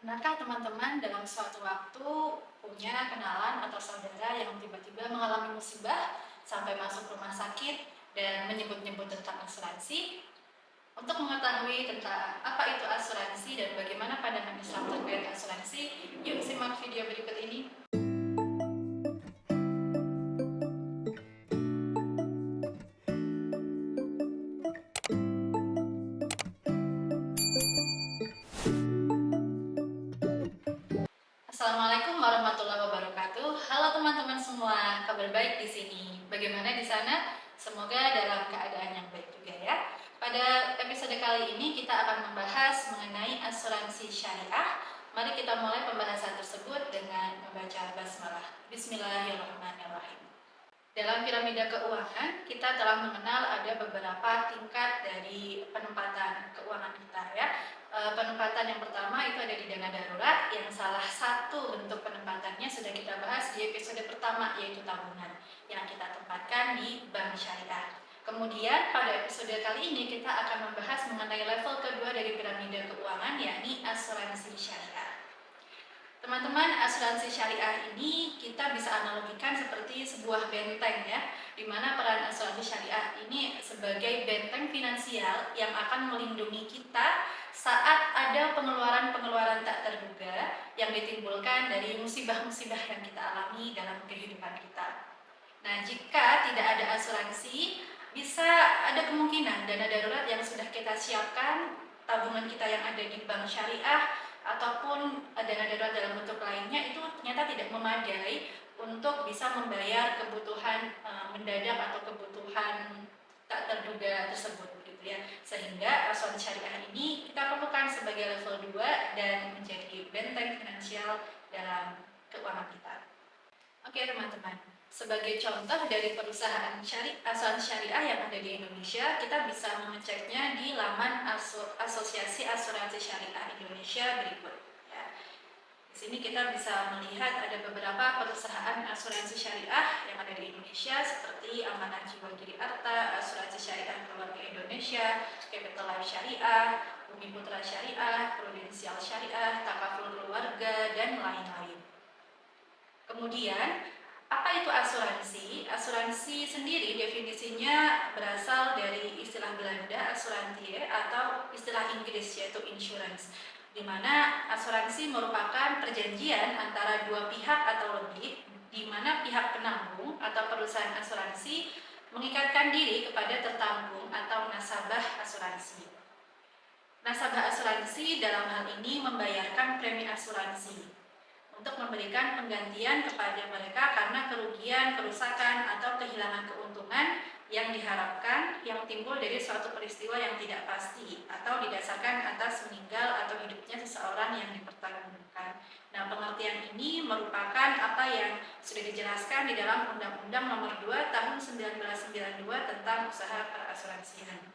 Pernahkah teman-teman dalam suatu waktu punya kenalan atau saudara yang tiba-tiba mengalami musibah sampai masuk rumah sakit dan menyebut-nyebut tentang asuransi? Untuk mengetahui tentang apa itu asuransi dan bagaimana pandangan Islam terkait asuransi, yuk simak video berikut ini. Assalamualaikum warahmatullahi wabarakatuh. Halo teman-teman semua, kabar baik di sini. Bagaimana di sana? Semoga dalam keadaan yang baik juga ya. Pada episode kali ini kita akan membahas mengenai asuransi syariah. Mari kita mulai pembahasan tersebut dengan membaca basmalah. Bismillahirrahmanirrahim. Dalam piramida keuangan, kita telah mengenal ada beberapa tingkat dari penempatan keuangan kita ya. Penempatan yang pertama itu ada di dana darurat, yang salah satu bentuk penempatannya sudah kita bahas di episode pertama, yaitu tabungan yang kita tempatkan di bank syariah. Kemudian pada episode kali ini kita akan membahas mengenai level kedua dari piramida keuangan, yakni asuransi syariah. Teman-teman, asuransi syariah ini kita bisa analogikan seperti sebuah benteng ya, di mana peran asuransi syariah ini sebagai benteng finansial yang akan melindungi kita saat ada pengeluaran-pengeluaran tak terduga yang ditimbulkan dari musibah-musibah yang kita alami dalam kehidupan kita. Nah, jika tidak ada asuransi, bisa ada kemungkinan dana darurat yang sudah kita siapkan, tabungan kita yang ada di bank syariah, ataupun dana darurat dalam bentuk lainnya itu ternyata tidak memadai untuk bisa membayar kebutuhan mendadak atau kebutuhan tak terduga tersebut gitu ya. Sehingga asuransi syariah ini kita perlukan sebagai level 2 dan menjadi benteng finansial dalam keuangan kita. Oke teman-teman, sebagai contoh dari perusahaan asuransi syariah yang ada di Indonesia, kita bisa mengeceknya di laman Asosiasi Asuransi Syariah Indonesia berikut. Ya. Di sini kita bisa melihat ada beberapa perusahaan asuransi syariah yang ada di Indonesia seperti Amanah Jiwagiri Arta, Asuransi Syariah Keluarga Indonesia, Capital Life Syariah, Bumi Putra Syariah, Prudensial Syariah, Takaful Keluarga, dan lain-lain. Kemudian, apa itu asuransi? Asuransi sendiri definisinya berasal dari istilah Belanda asurantie atau istilah Inggris yaitu insurance, di mana asuransi merupakan perjanjian antara dua pihak atau lebih, di mana pihak penanggung atau perusahaan asuransi mengikatkan diri kepada tertanggung atau nasabah asuransi. Nasabah asuransi dalam hal ini membayarkan premi asuransi untuk memberikan penggantian kepada mereka karena kerugian, kerusakan, atau kehilangan keuntungan yang diharapkan yang timbul dari suatu peristiwa yang tidak pasti atau didasarkan atas meninggal atau hidupnya seseorang yang dipertanggungjawabkan. Nah, pengertian ini merupakan apa yang sudah dijelaskan di dalam Undang-Undang Nomor 2 Tahun 1992 tentang usaha perasuransian.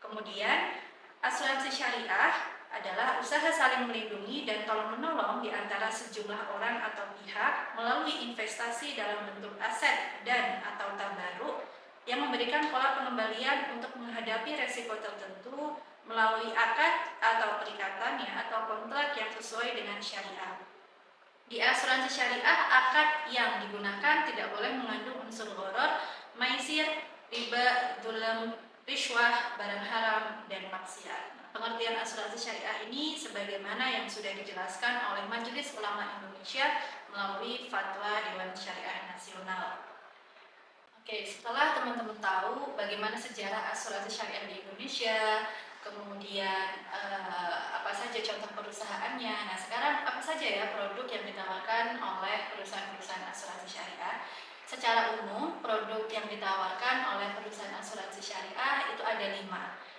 Kemudian, asuransi syariah adalah usaha saling melindungi dan tolong-menolong di antara sejumlah orang atau pihak melalui investasi dalam bentuk aset dan atau tabaruk yang memberikan pola pengembalian untuk menghadapi resiko tertentu melalui akad atau perikatan atau kontrak yang sesuai dengan syariah. Di asuransi syariah, akad yang digunakan tidak boleh mengandung unsur gharar, maisir, riba, dzulm, riswah, barang haram, dan maksiat. Pengertian asuransi syariah ini sebagaimana yang sudah dijelaskan oleh Majelis Ulama Indonesia melalui Fatwa Dewan Syariah Nasional. Oke, setelah teman-teman tahu bagaimana sejarah asuransi syariah di Indonesia, kemudian apa saja contoh perusahaannya. Nah, sekarang apa saja ya produk yang ditawarkan oleh perusahaan-perusahaan asuransi syariah? Secara umum, produk yang ditawarkan oleh perusahaan asuransi syariah itu ada 5.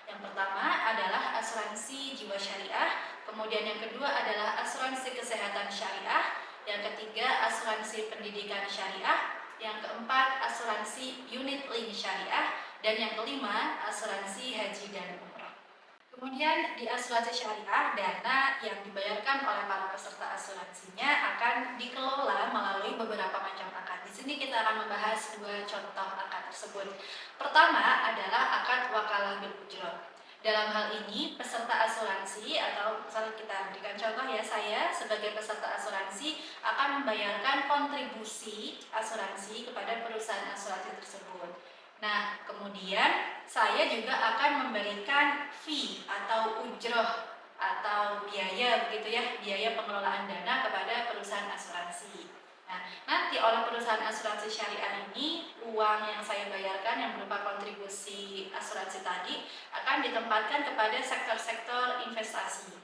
Yang pertama adalah asuransi jiwa syariah, kemudian yang kedua adalah asuransi kesehatan syariah, yang ketiga asuransi pendidikan syariah, yang keempat asuransi unit link syariah, dan yang kelima asuransi haji dan umroh. Kemudian di asuransi syariah, dana yang dibayarkan oleh para peserta asuransinya akan dikelola melalui beberapa macam akad. Di sini kita akan membahas 2 contoh akad tersebut. Pertama adalah akad wakalah bil ujrah. Dalam hal ini, peserta asuransi atau misalnya kita berikan contoh ya, saya sebagai peserta asuransi akan membayarkan kontribusi asuransi kepada perusahaan asuransi tersebut. Nah, kemudian saya juga akan memberikan fee atau ujroh atau biaya begitu ya, biaya pengelolaan dana kepada perusahaan asuransi. Nah, nanti oleh perusahaan asuransi syariah ini, uang yang saya bayarkan yang berupa kontribusi asuransi tadi akan ditempatkan kepada sektor-sektor investasi.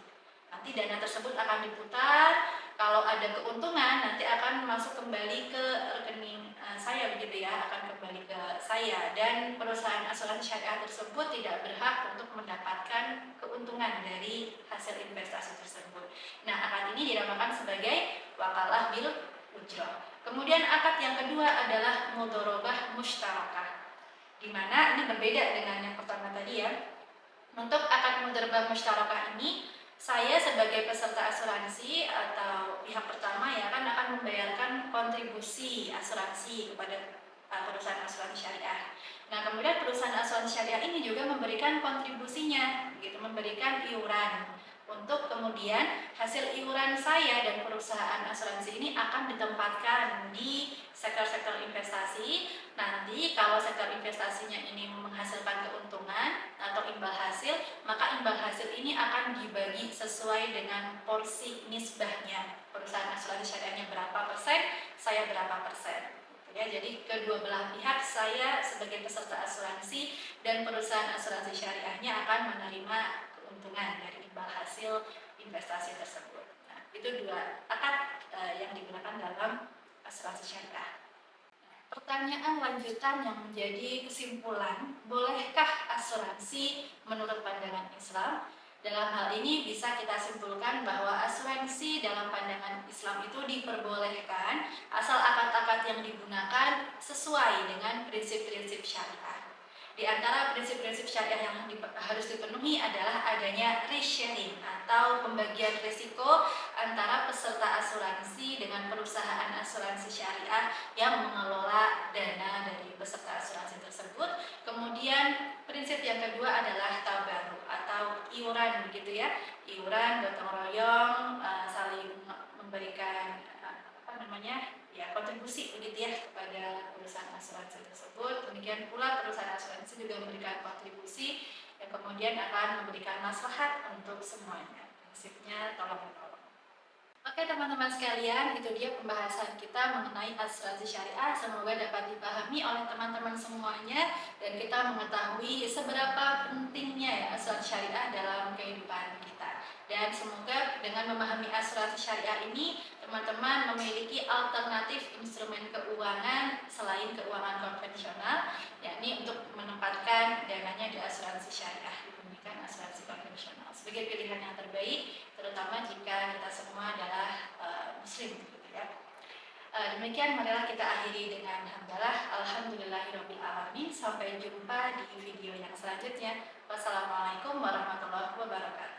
Nanti dana tersebut akan diputar, kalau ada keuntungan nanti akan masuk kembali ke rekening saya begitu ya, akan kembali ke saya, dan perusahaan asuransi syariah tersebut tidak berhak untuk mendapatkan keuntungan dari hasil investasi tersebut. Nah, akad ini dinamakan sebagai wakalah bil ujroh. Kemudian akad yang kedua adalah mudharabah mustarakah, di mana ini berbeda dengan yang pertama tadi ya. Untuk akad mudharabah mustarakah ini, saya sebagai peserta asuransi atau pihak pertama ya kan akan membayarkan kontribusi asuransi kepada perusahaan asuransi syariah. Nah, kemudian perusahaan asuransi syariah ini juga memberikan kontribusinya, gitu, memberikan iuran. Untuk kemudian hasil iuran saya dan perusahaan asuransi ini akan ditempatkan di sektor-sektor investasi. Nanti kalau sektor investasinya ini menghasilkan keuntungan atau imbal hasil, maka imbal hasil ini akan dibagi sesuai dengan porsi nisbahnya. Perusahaan asuransi syariahnya berapa persen, saya berapa persen. Ya, jadi kedua belah pihak, saya sebagai peserta asuransi dan perusahaan asuransi syariahnya akan menerima keuntungan dari imbal hasil investasi tersebut. Nah, itu dua akad yang digunakan dalam asuransi syariah. Pertanyaan lanjutan yang menjadi kesimpulan, bolehkah asuransi menurut pandangan Islam? Dalam hal ini bisa kita simpulkan bahwa asuransi dalam pandangan Islam itu diperbolehkan asal akad-akad yang digunakan sesuai dengan prinsip-prinsip syariah. Di antara prinsip-prinsip syariah yang harus dipenuhi adalah adanya risk sharing atau pembagian risiko antara peserta asuransi dengan perusahaan asuransi syariah yang mengelola dana dari peserta asuransi tersebut. Kemudian prinsip yang kedua adalah tabarruk atau iuran begitu ya, iuran gotong royong, saling memberikan kontribusi begitu ya kepada perusahaan asuransi tersebut. Demikian pula perusahaan asuransi juga memberikan kontribusi yang kemudian akan memberikan maslahat untuk semuanya. Prinsipnya tolong menolong. Oke teman-teman sekalian, itu dia pembahasan kita mengenai asuransi syariah. Semoga dapat dipahami oleh teman-teman semuanya dan kita mengetahui seberapa pentingnya ya asuransi syariah dalam kehidupan kita. Dan semoga dengan memahami asuransi syariah ini, teman-teman memiliki alternatif instrumen keuangan selain keuangan konvensional, yakni untuk menempatkan dananya di asuransi syariah dibandingkan asuransi konvensional sebagai pilihan yang terbaik, terutama jika kita semua adalah muslim gitu ya. Demikian marilah kita akhiri dengan hamdalah alhamdulillahirabbil alamin. Sampai jumpa di video yang selanjutnya. Wassalamualaikum warahmatullahi wabarakatuh.